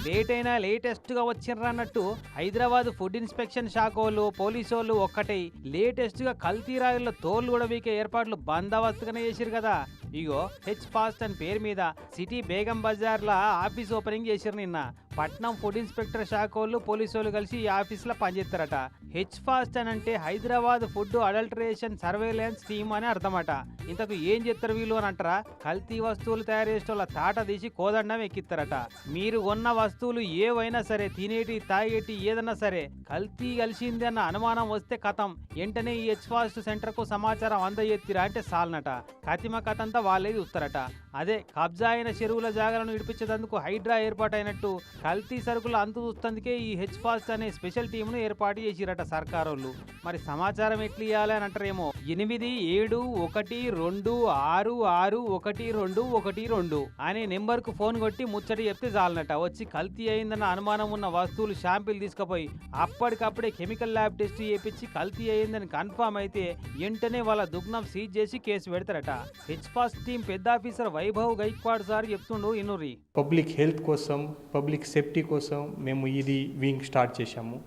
Late అయినా లేటెస్ట్గా వచ్చిర్రన్నట్టు Hyderabad food inspection శాఖ వాళ్ళు పోలీసు వాళ్ళు ఒక్కటే లేటెస్ట్గా కల్తీ రాయుల తోలు కూడా వీకే ఏర్పాట్లు బందోబస్తుగానే చేసిరు కదా. ఇగో హెచ్ ఫాస్ట్ అని పేరు మీద సిటీ బేగం బజార్లో ఆఫీస్ ఓపెనింగ్ చేసిరు నిన్న. పట్నం ఫుడ్ ఇన్స్పెక్టర్ శాఖ వాళ్ళు పోలీసు వాళ్ళు కలిసి ఈ ఆఫీస్లో పనిచేస్తారట. హెచ్ ఫాస్ట్ అని అంటే Hyderabad food adulteration surveillance team అని అర్థమట. ఇంతకు ఏం చేస్తారు వీళ్ళు అని అంటారా? కల్తీ వస్తువులు తయారు చేసే వాళ్ళ తాట తీసి కోదండం ఎక్కిస్తారట. మీరు కొన్న వస్తువులు ఏవైనా సరే, తినేటి తాగేటి ఏదన్నా సరే కల్తీ కలిసింది అన్న అనుమానం వస్తే కథం వెంటనే ఈ హెచ్ ఫాస్ట్ సెంటర్ కు సమాచారం అందజేత్తిరా అంటే సాలనట. కతిమ కథంతా వాళ్ళే చూస్తారట. అదే కబ్జా అయిన చెరువుల జాగాలను విడిపించేందుకు హైడ్రా ఏర్పాటైనట్టు కల్తీ సరుకుల అంతు చూస్తందుకే ఈ హెచ్ ఫాస్ట్ అనే స్పెషల్ టీంను ఏర్పాటు చేసిరట సర్కారోళ్ళు. మరి సమాచారం ఎట్లు ఇవ్వాలి అని అంటారేమో. 8712666112 అనే నెంబర్కు ఫోన్ కొట్టి ముచ్చటి చెప్తే చాలనట. వచ్చి కల్తీ అయిందన్న అనుమానం ఉన్న వస్తువులు శాంపిల్ తీసుకుపోయి అప్పటికప్పుడే కెమికల్ ల్యాబ్ టెస్ట్ చేయించి కల్తీ అయిందని కన్ఫర్మ్ అయితే వెంటనే వాళ్ళ దుగ్నం సీజ్ చేసి కేసు పెడతారట. హెచ్ ఫాస్ట్ టీం పెద్ద ఆఫీసర్ వైభవ్ గైక్వాడ్ సార్ చెప్తుండు ఇన్నురి. పబ్లిక్ హెల్త్ కోసం, పబ్లిక్ సేఫ్టీ కోసం మేము ఇది వింగ్ స్టార్ట్ చేశాము.